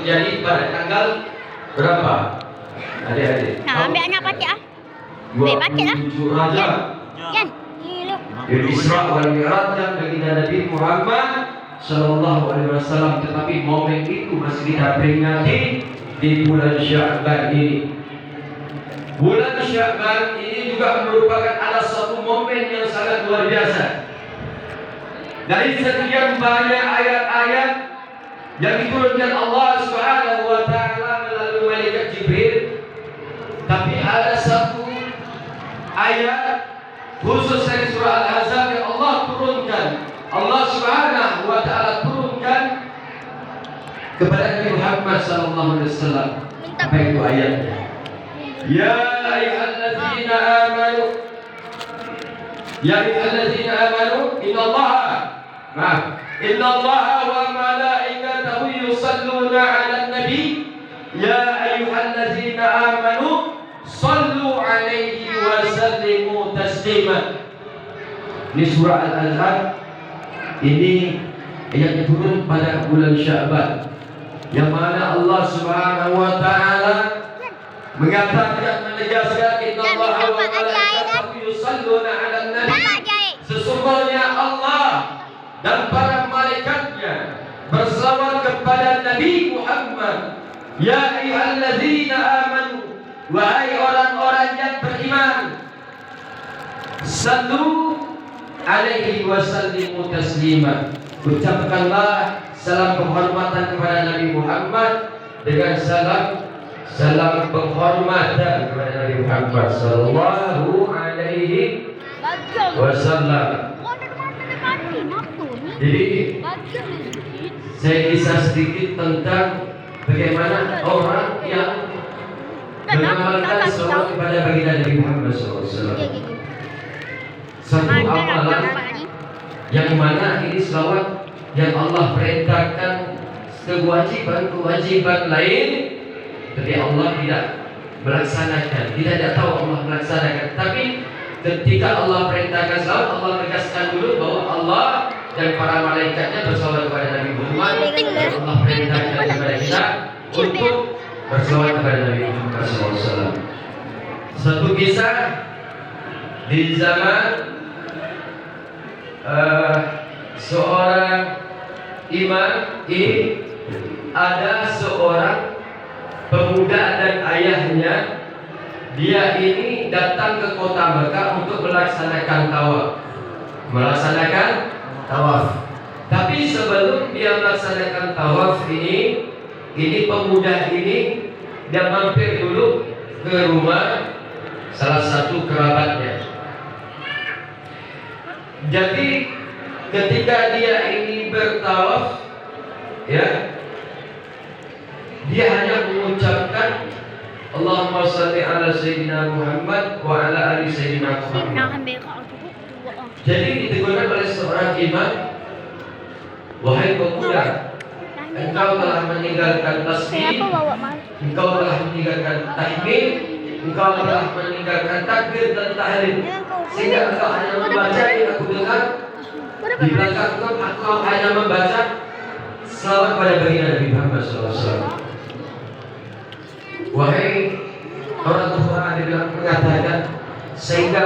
terjadi pada tanggal berapa? Adik-adik. Nah, ambilnya apa cik ah? Ambil paket lah. 27 Rajab. Yan. Gila. Isra wal Mi'raj dan baginda Nabi Muhammad Sallallahu Alaihi Wasallam. Tetapi momen itu masih kita peringati di bulan Sya'ban ini. Bulan Sya'ban ini juga merupakan ada satu momen yang sangat luar biasa. Dari sekian banyak ayat-ayat yang diturunkan Allah Subhanahu wa taala melalui malaikat Jibril, tapi ada satu ayat khusus dari surah Al-Ahzab yang Allah turunkan, Allah Subhanahu wa taala turunkan kepada Nabi Muhammad sallallahu alaihi wasallam. Apa itu ayatnya? Ya ayyuhalladzina amanu, ya ayyuhalladzina amanu, innallaha wa malaikatahu yusalluna 'alan nabi, ya ayyuhalladzina amanu sallu 'alaihi wa sallimu taslima. Ini surah Al-Ahzab. Ini ayatnya turun pada bulan Sya'ban, yang mana Allah Subhanahu wa taala mengatakan, menegaskan, innallaha wa malaikatahu yusalluna 'alan nabi, sesungguhnya Allah dan para malaikatnya berselawat kepada Nabi Muhammad. Ya ayyuhalladzina amanu, wahai orang-orang yang beriman, sallu alaihi wa sallimu taslima, ucapkanlah salam penghormatan kepada Nabi Muhammad dengan salam penghormatan kepada Nabi Muhammad sallallahu alaihi wasallam. Jadi saya kisah sedikit tentang bagaimana orang yang mengamalkan salawat kepada baginda Nabi Muhammad SAW. Satu amalan yang mana ini salawat yang Allah perintahkan kewajiban lain, tapi Allah tidak melaksanakan. Kita tidak tahu Allah melaksanakan. Tapi ketika Allah perintahkan salawat, Allah tegaskan dulu bahwa Allah dan para malaikatnya bersalawat kepada Nabi Muhammad. Allah perintahkan kepada kita untuk bersalawat kepada Nabi Muhammad SAW. Satu kisah di zaman seorang imam ini, ada seorang pemuda dan ayahnya. Dia ini datang ke kota Mekah untuk melaksanakan tawaf. Tapi sebelum dia melaksanakan tawaf ini pemuda ini dia mampir dulu ke rumah salah satu kerabatnya. Jadi ketika dia ini bertawaf, ya, dia hanya mengucapkan Allahumma salli ala Sayyidina Muhammad wa ala ali Sayyidina Muhammad. Jadi ditegurkan oleh seorang imam, wahai pemuda, engkau telah meninggalkan tasbih, engkau telah meninggalkan tahmid, engkau telah meninggalkan takbir dan tahlil, sehingga engkau hanya membaca yang aku dengar di belakang engkau hanya membaca salawat pada baginda Nabi Muhammad SAW. Wahai orang tua, dia mengatakan, sehingga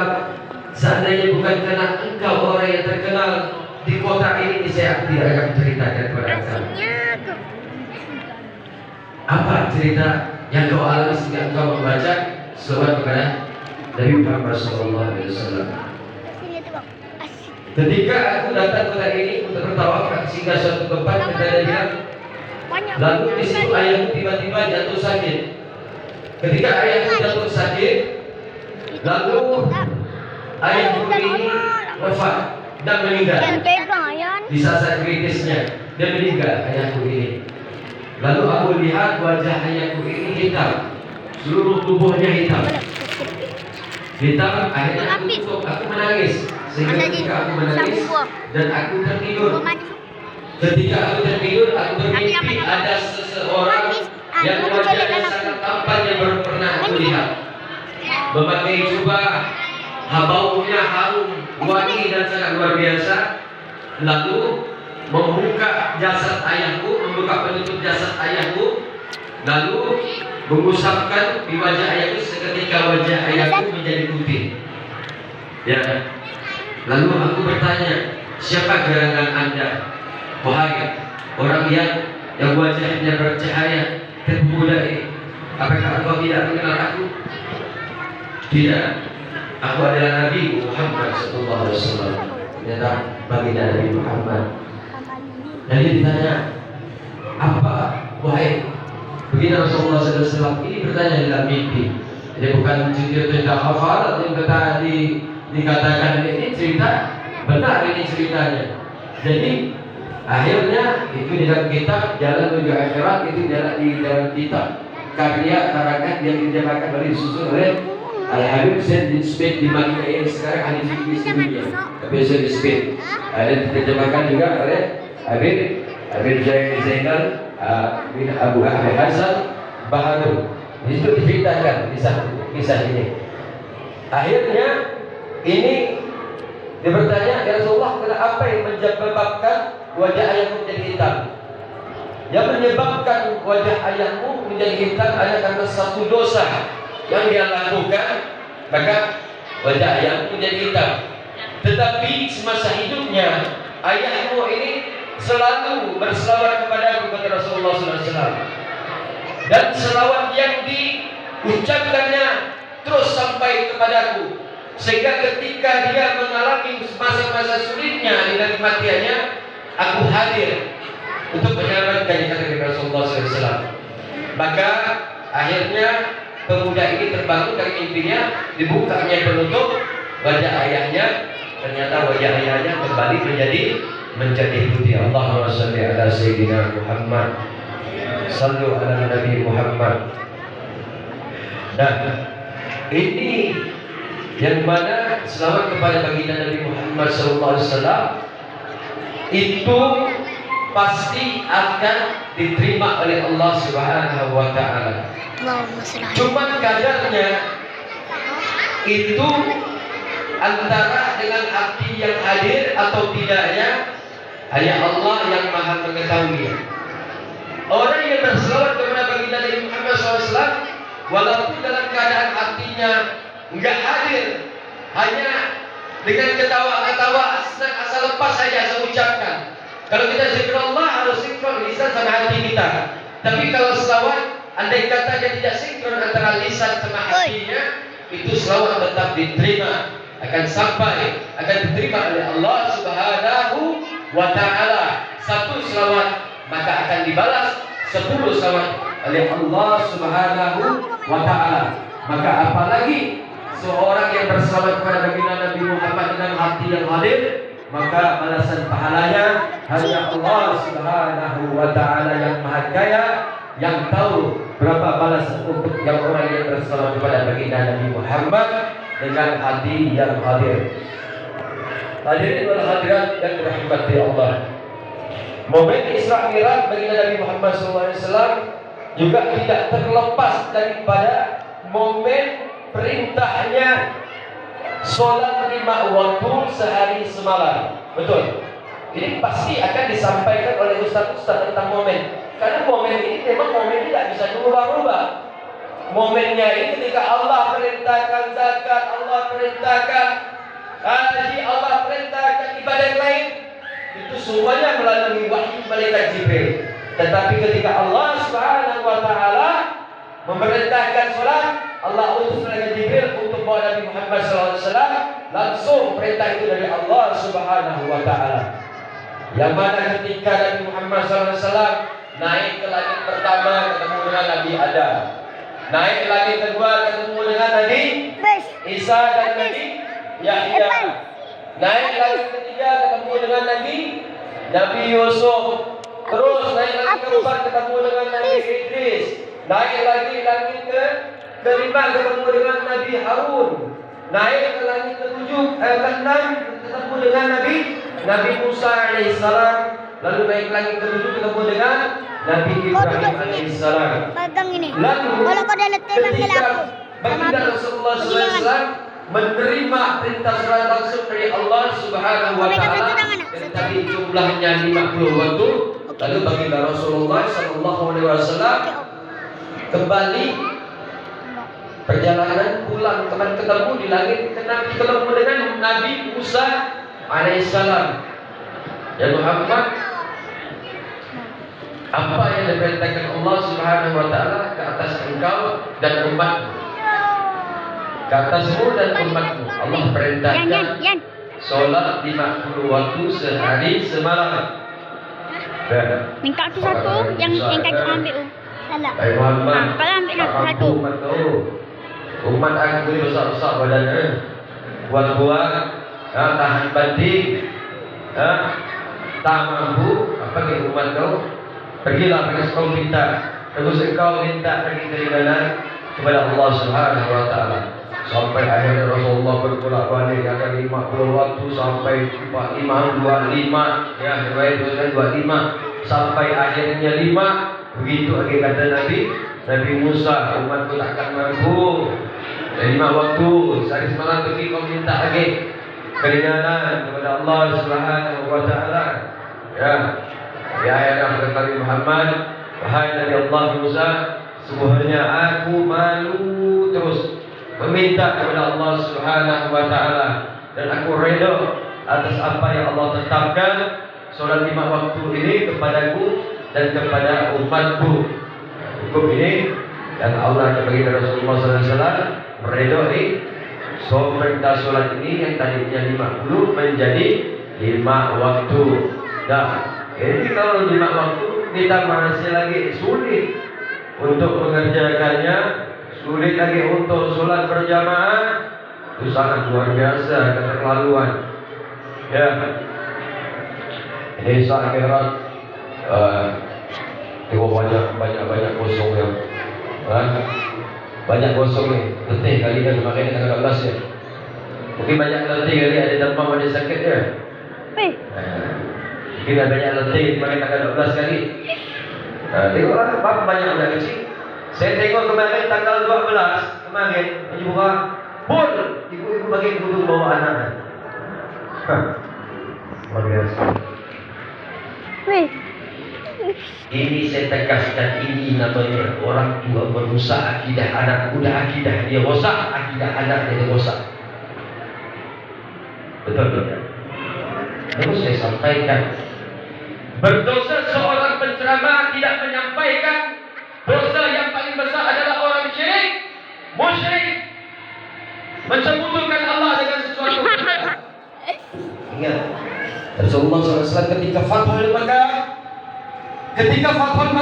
seandainya bukan karena engkau orang yang terkenal di kota ini, saya tidak akan ceritakan kepada engkau. Apa cerita yang kau alami sehingga engkau membaca salawat kepada Nabi Muhammad SAW? Ketika aku datang ke ini untuk bertawaf sehingga suatu tempat, kata dia, lalu di situ ayahku tiba-tiba jatuh sakit. Ketika ayahku jatuh sakit, lalu ayahku ini wafat dan meninggal. Di saat kritisnya dia meninggal, ayahku ini. Lalu aku lihat wajah ayahku ini hitam, seluruh tubuhnya hitam. Akhirnya aku menangis. Sehingga ketika aku menangis dan aku tertidur, ketika aku tertidur, aku bermimpi ada seseorang yang wajahnya sangat tampan yang baru pernah aku lihat, memakai jubah, baunya harum, wangi dan sangat luar biasa. Lalu membuka jasad ayahku, membuka penutup jasad ayahku, lalu mengusapkan di wajah ayahku seketika wajah ayahku menjadi putih. Ya. Lalu aku bertanya, siapa gerangan Anda? Wahai orang yang wajahnya bercahaya dan pemuda ini, apakah engkau tidak mengenal aku? Tidak. Aku adalah Nabi Muhammad SAW. Ternyata baginda Nabi Muhammad. Jadi ditanya, apa wahai baginda Rasulullah SAW ini bertanya dalam mimpi. Jadi bukan cerita hafal yang dikatakan ini cerita benar, ini ceritanya. Jadi akhirnya itu di dalam kitab Jalan Menuju Akhirat, itu di dalam kitab karya karangan yang diterjemahkan oleh disusun oleh Al-Habib Zain bin Smith di Madinah yang sekarang ahli fikih dunia. Habib Zain bin Smith dan diterjemahkan juga oleh Habib Zainal bin Abu Ahmad Hasan Bahadur. Itu diceritakan kisah ini. Akhirnya ini dia bertanya, ya Rasulullah, kenapa yang menyebabkan wajah ayahmu menjadi hitam? Yang menyebabkan wajah ayahmu menjadi hitam adalah karena satu dosa yang dia lakukan, maka wajah ayahmu menjadi hitam. Tetapi semasa hidupnya ayahmu ini selalu berselawat kepada Rasulullah SAW, dan selawat yang diucapkannya terus sampai kepadaku, sehingga ketika dia mengalami masa-masa sulitnya di dalam kematiannya, aku hadir untuk menyelamatkan kata Rasulullah SAW. Maka akhirnya pemuda ini terbangun dari mimpinya, dibukanya penutup wajah ayahnya, ternyata wajah ayahnya kembali menjadi putih. Allahumma shalli ala sayyidina Muhammad, sallu ala Nabi Muhammad. Nah, ini yang mana selawat kepada baginda Nabi Muhammad SAW itu pasti akan diterima oleh Allah Subhanahu wa Ta'ala. Cuma kadarnya itu antara dengan arti yang hadir atau tidaknya hanya Allah yang maha mengetahui. Orang yang berselawat kepada baginda Nabi Muhammad SAW, walaupun dalam keadaan artinya enggak hadir, hanya dengan ketawa-ketawa asal lepas saja saya ucapkan. Kalau kita zikir Allah harus sinkron lisan sama hati kita. Tapi kalau selawat, andai kata dia tidak sinkron antara lisan sama hatinya, itu selawat tetap diterima, akan sampai, akan diterima oleh Allah Subhanahu wa Ta'ala. Satu selawat maka akan dibalas 10 selawat oleh Allah Subhanahu wa Ta'ala. Maka apalagi seorang yang berselawat kepada baginda Nabi Muhammad dengan hati yang hadir, maka balasan pahalanya hanya Allah Subhanahu wa Ta'ala yang maha kaya, yang tahu berapa balasan untuk yang orang yang berselawat kepada baginda Nabi Muhammad dengan hati yang hadir. Hadirin wal hadirat yang dirahmati Allah, momen Isra Mi'raj baginda Nabi Muhammad SAW juga tidak terlepas daripada momen perintahnya sholat 5 waktu sehari semalam. Betul. Ini pasti akan disampaikan oleh ustaz-ustaz tentang momen. Karena momen ini memang momen tidak bisa berubah-ubah. Momennya ini ketika Allah perintahkan zakat, Allah perintahkan haji, Allah perintahkan ibadah yang lain, itu semuanya melalui wahyu malaikat Jibril. Tetapi ketika Allah Subhanahu wa Ta'ala memerintahkan sholat, Allah utus malaikat Jibril untuk bawa Nabi Muhammad SAW, langsung perintah itu dari Allah Subhanahu wa Ta'ala. Yang mana ketika Nabi Muhammad SAW naik ke langit pertama ketemu dengan Nabi Adam, naik ke langit kedua ketemu dengan Nabi Isa dan Nabi Yahya, naik ke langit ketiga ketemu dengan Nabi Yusuf, terus naik lagi keempat ketemu dengan Nabi Idris, naik lagi langit kelima ketemu dengan Nabi Harun, naik ke langit ke-6 ketemu dengan Nabi Musa alaihissalam, lalu naik langit ke-7 ketemu dengan Nabi Ibrahim alaihissalam. Lalu ketika baginda Rasulullah SAW menerima perintah sholat langsung dari Allah Subhanahu wa Ta'ala, yang tadi jumlahnya 50 waktu, lalu baginda Rasulullah SAW kembali perjalanan pulang teman ketemu di langit, ketemu dengan Nabi Musa alaihissalam. Ya Muhammad, apa yang diperintahkan Allah Subhanahu wa taala ke atas engkau dan umatmu? Ke atasmu dan umatmu Allah perintahkan solat 50 waktu sehari semalam. Minta tu satu yang kaki ambil tu. Salah. Baik Muhammad, Kalau ambil satu. Umat aku ni besar-besar badannya, buat-buat, tahan banting, tak mampu, apa ke umat kau? Pergilah pergi kau minta, terus engkau minta pergi keringanan kepada Allah Subhanahu wa taala. Sampai akhirnya Rasulullah berbolak-balik akan 50 waktu sampai Imam 25, ya riwayat 25 sampai akhirnya 5. Begitu lagi kata Nabi Musa, umatku takkan mampu. 5 waktu sehari semalam pergi kau minta lagi keringanan kepada Allah Subhanahu wa taala. Ya. Ya ayat Nabi Muhammad, wahai Nabi Allah Musa, sesungguhnya aku malu terus meminta kepada Allah Subhanahu wa taala dan aku redha atas apa yang Allah tetapkan solat 5 waktu ini kepadaku dan kepada umatku. Hukum ini dan Allah bagi Rasulullah sallallahu alaihi wasallam meredai perintah solat ini yang tadinya 50 menjadi 5 waktu. Dah. Jadi kalau 5 waktu kita masih lagi sulit untuk mengerjakannya, sulit lagi untuk sholat berjamaah, itu sangat luar biasa keterlaluan. Ya, ini saat akhirat, tengok banyak kosong ya, banyak kosong ni. Letih kali kan kemarin tanggal 12 ya. Mungkin banyak letih kali, ada demam, ada sakit ya. Mungkin ada banyak letih kemarin tanggal 12 kali. Tengoklah berapa banyak anak kecil. Saya tengok kemarin tanggal 12 kemarin ibu buka pun ibu bagi guru bawa anak. Luar biasa. Ini saya tegaskan, ini namanya orang tua merusak akidah anak. Udah akidah dia rosak, akidah anak dia rosak. Betul tidak? Terus saya sampaikan, berdosa seorang penceramah tidak menyampaikan dosa yang paling besar adalah orang syirik, musyrik, menyekutukan Allah dengan sesuatu. Ingat, Rasulullah SAW ketika Fathul Makkah, 360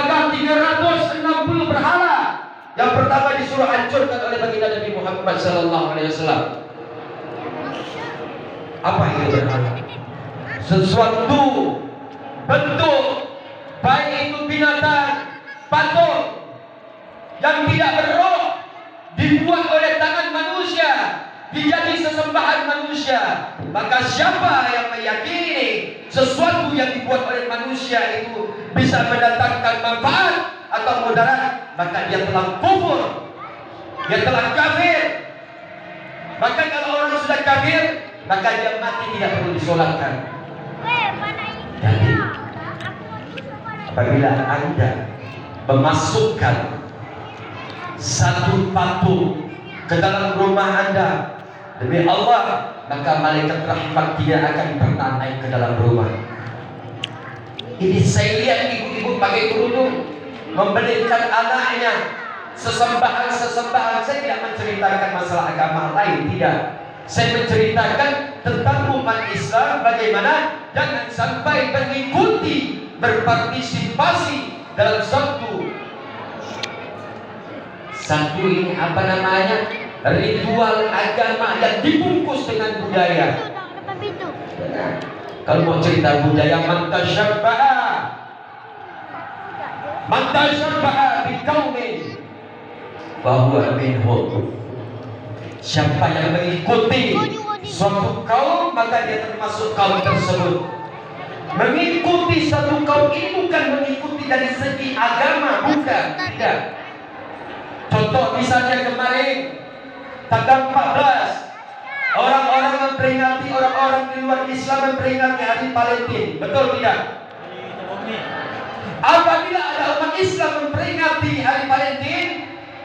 berhala yang pertama disuruh hancurkan oleh baginda Nabi Muhammad SAW. Apa itu berhala? Sesuatu bentuk, baik itu binatang, patung yang tidak berroh, dibuat oleh tangan manusia, dijadi sesembahan manusia. Maka siapa yang meyakini sesuatu yang dibuat oleh manusia itu bisa mendatangkan manfaat atau mudarat, maka dia telah kufur, dia telah kafir. Maka kalau orang sudah kafir, maka dia mati tidak perlu disolatkan. Jadi apabila Anda memasukkan satu patung ke dalam rumah Anda, demi Allah, maka malaikat rahmat tidak akan pernah naik ke dalam rumah. Ini saya lihat ibu-ibu pakai kerudung membelikan anaknya sesembahan. Saya tidak menceritakan masalah agama lain, tidak. Saya menceritakan tentang umat Islam, bagaimana jangan sampai mengikuti, berpartisipasi dalam satu ini apa namanya, ritual agama yang dibungkus dengan budaya. Kalau mau cerita budaya, man tashabbaha biqaumin fahuwa minhum. Siapa yang mengikuti suatu kaum, maka dia termasuk kaum tersebut. Mengikuti satu kaum ini bukan mengikuti dari segi agama, bukan, tidak. Contoh misalnya kemarin tanggal 14, orang-orang memperingati, orang-orang di luar Islam memperingati hari Palestina, betul tidak? Apabila ada umat Islam memperingati hari Valentine,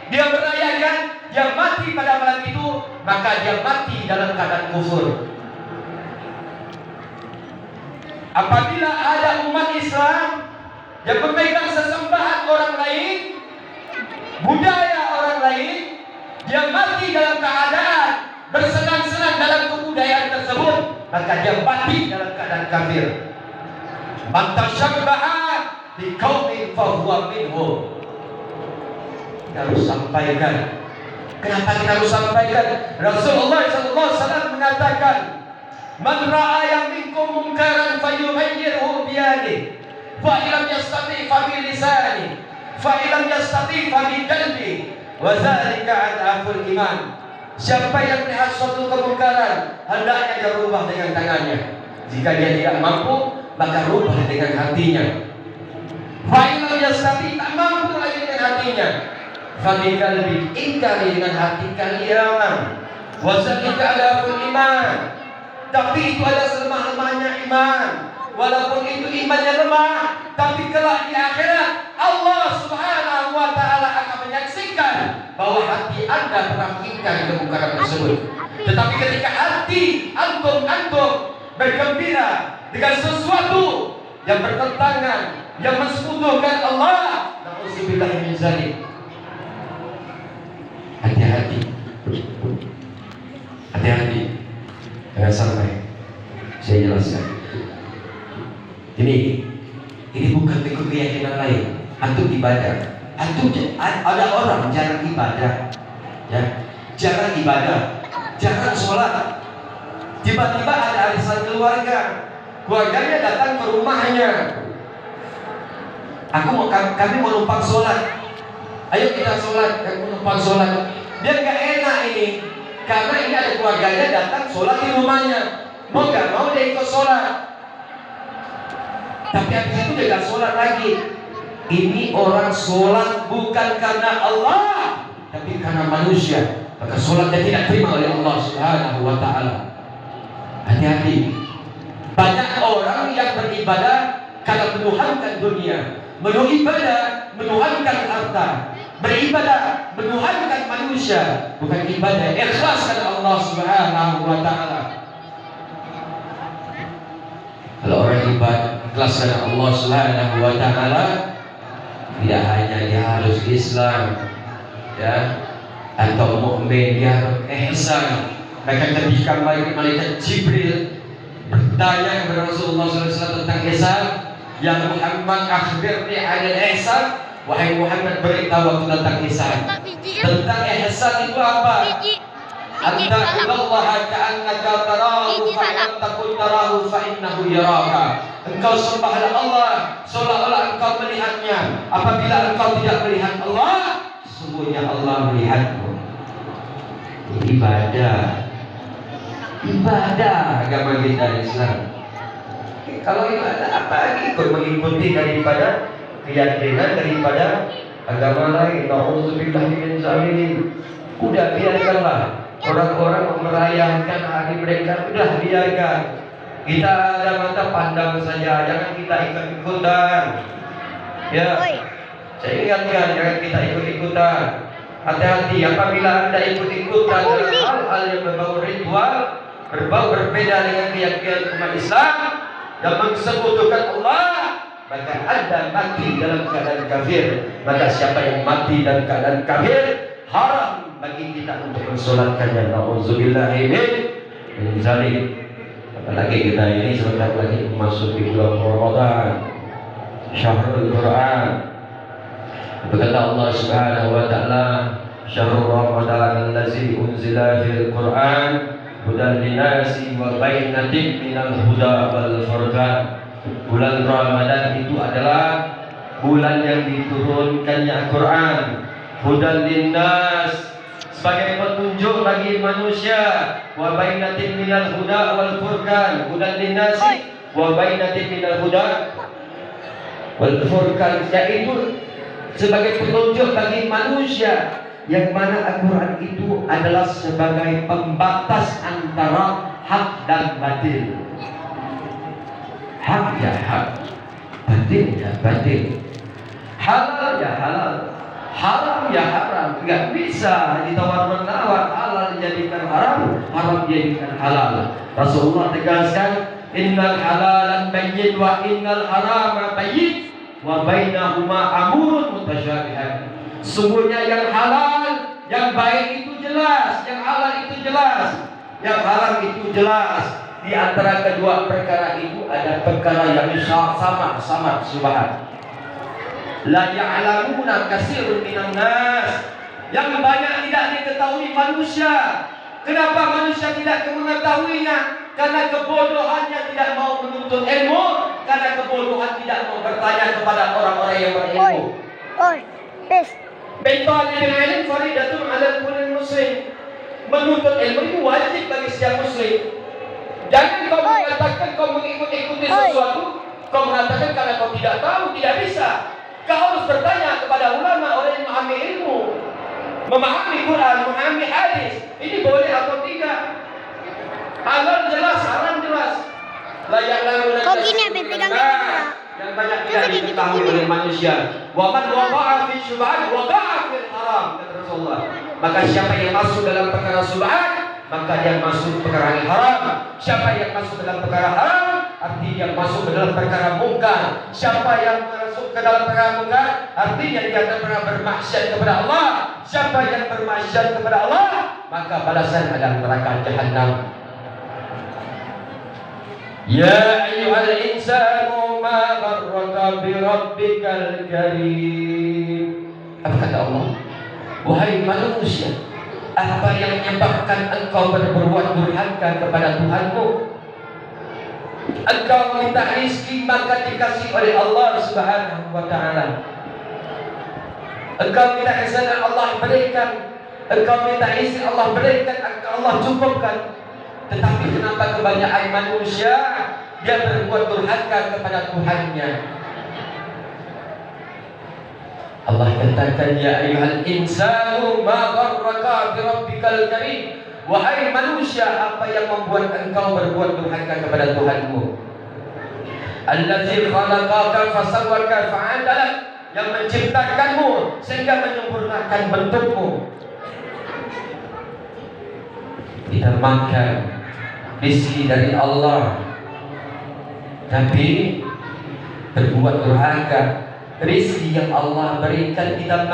dia merayakan, dia mati pada malam itu, maka dia mati dalam keadaan kufur. Apabila ada umat Islam yang memegang sesembahan orang lain, budaya orang lain, dia mati dalam keadaan bersenang-senang dalam kebudayaan tersebut, maka dia mati dalam keadaan kafir. Man tashabbaha biqaumin fahuwa minhum. Kita harus sampaikan. Kenapa kita harus sampaikan? Rasulullah SAW mengatakan, man ra'a minkum munkaran falyughayyirhu biyadihi, fa illam yastati fa bi lisanihi, fa illam yastati fa bi qalbihi, wa dzalika adaful iman. Siapa yang melihat suatu kemungkaran, hendaknya dia rubah dengan tangannya. Jika dia tidak mampu, maka rubah dengan hatinya. Fa illam yastati, tak mampu lagi dengan hatinya, fa bi qalbi, ingkari dengan hati kalian. Wa dzalika adaful iman. Tapi itu adalah selemah-lemahnya iman. Walaupun itu imannya lemah, tapi kelak di akhirat Allah Subhanahu wa ta'ala akan menyaksikan bahwa hati Anda telah mengingkari kemungkaran tersebut. Tetapi ketika hati antum bergembira dengan sesuatu yang bertentangan, yang mensekutukan Allah, na'udzubillah min dzalik. Hati-hati. Hati-hati. Jangan sampai. Saya jelaskan. Ini bukan ikut keyakinan lain. Antum ibadah. Antum ada orang jarang ibadah, ya, jarang ibadah, jarang sholat. Tiba-tiba ada arisan keluarganya datang ke rumahnya. Kami mau numpang sholat. Ayo kita sholat. Kami numpang sholat. Dia nggak enak ini. Karena ini ada keluarganya datang sholat di rumahnya. Mau gak mau dia ikut sholat. Tapi habis itu dia gak sholat lagi. Ini orang sholat bukan karena Allah, tapi karena manusia. Maka sholatnya tidak terima oleh Allah Subhanahu wa ta'ala. Hati-hati. Banyak orang yang beribadah karena menuhankan dunia, menuhankan harta, beribadah menuhankan manusia, bukan ibadah ikhlas karena Allah Subhanahu wa ta'ala. Kalau orang ibadah ikhlas karena Allah Subhanahu wa ta'ala, tidak hanya dia harus Islam, ya, atau mukmin, dia harus ihsan. Maka ketika malaikat Jibril bertanya kepada Rasulullah SAW tentang ihsan, ya Muhammad akhbirni 'anil ihsan, wahai Muhammad beritahu aku tentang ihsan. Tentang ihsan itu apa? Anta illallaha ka'annaka tarahu fa in takun tarahu fa innahu yaraka. Engkau sembahlah Allah seolah-olah engkau melihatnya. Apabila engkau tidak melihat Allah, sesungguhnya Allah melihatmu. Ibadah agama kita Islam. Kalau ibadah apa lagi? Ikut mengikuti daripada keyakinan daripada agama lain. Na'udzubillah min dzalik. Udah biarkanlah orang-orang merayakan hari mereka, udah biarkan. Kita ada mata pandang saja, jangan kita ikut-ikutan. Ya, saya ingatkan, jangan kita ikut-ikutan. Hati-hati apabila Anda ikut-ikutan dalam hal-hal yang berbau ritual, berbau berbeda dengan keyakinan umat Islam dan mensekutukan Allah, maka Anda mati dalam keadaan kafir. Maka siapa yang mati dalam keadaan kafir, haram bagi kita untuk mensolatkannya. Nauzubillahi min dzalik. Apalagi kita ini sebentar lagi memasuki bulan Ramadan, Syahrul Quran. Berkata Allah Subhanahu wa ta'ala, Syahrul Ramadan allazi unzila fil Quran hudan linasi wa bainatin minal huda wal furqan. Bulan Ramadan itu adalah bulan yang diturunkannya Al-Quran, hudan linnas, sebagai petunjuk bagi manusia, wa bainatin minal huda wal furqan. Hudan linnasi wa bainatin minal huda wal furqan, yaitu sebagai petunjuk bagi manusia, yang mana Al-Quran itu adalah sebagai pembatas antara hak dan batil. Hak ya hak, batil ya batil. halal ya halal, haram ya haram. Enggak bisa ditawar menawar, halal dijadikan haram, haram dijadikan halal. Rasulullah tegaskan, innal halalan bayyin wa innal harama bayyin wa bainahuma amurun mutasyabihat. Sungguhnya yang halal, yang baik itu jelas, yang halal itu jelas, yang haram itu jelas. Di antara kedua perkara itu ada perkara yang sama subhan. La ya'lamuna katsirun minan nas. Yang banyak tidak diketahui manusia. Kenapa manusia tidak mengetahuinya? Karena kebodohannya tidak mau menuntut ilmu, karena kebodohan tidak mau bertanya kepada orang-orang yang berilmu. Baitul ilm faridatun 'ala kulli muslim. Menuntut ilmu itu wajib bagi setiap muslim. Jangan kau mengatakan kau mengikuti sesuatu, kau mengatakan karena kau tidak tahu, tidak bisa. Kau harus bertanya kepada ulama, orang yang memahami ilmu, memahami Quran, memahami hadis. Ini boleh atau tidak? Halal jelas, haram jelas. Layak lalu Kau gini habis pegang yang banyak tidak diketahui oleh manusia. Wa man waqa'a fi syubhat waqa'a fil haram, kata Rasulullah. Maka siapa yang masuk dalam perkara syubhat, maka dia masuk perkara yang haram. Siapa yang masuk dalam perkara haram, artinya dia masuk ke dalam perkara mungkar. Siapa yang masuk ke dalam perkara mungkar, artinya dia akan pernah bermaksiat kepada Allah. Siapa yang bermaksiat kepada Allah, maka balasan adalah neraka jahanam. Ya ayyuhal insanu ma gharraka bi rabbikal karim. Apa kata Allah? Wahai manusia, apa yang menyebabkan engkau berbuat durhaka kepada Tuhanmu? Engkau minta rezeki maka dikasih oleh Allah Subhanahu wa taala. Engkau minta kesana Allah berikan. Engkau minta rezeki Allah berikan, Allah cukupkan. Tetapi kenapa kebanyakan manusia dia berbuat durhaka kepada Tuhannya? Allah katakan, ya ayyuhal insanu ma gharraka bi rabbikal karim. Wahai manusia, apa yang membuat engkau berbuat durhaka kepada Tuhanmu? Allazi khalaqaka fasawwaka fa'adalak, yang menciptakanmu sehingga menyempurnakan bentukmu. Kita makan rezeki dari Allah, tapi berbuat durhaka rezeki yang Allah berikan kita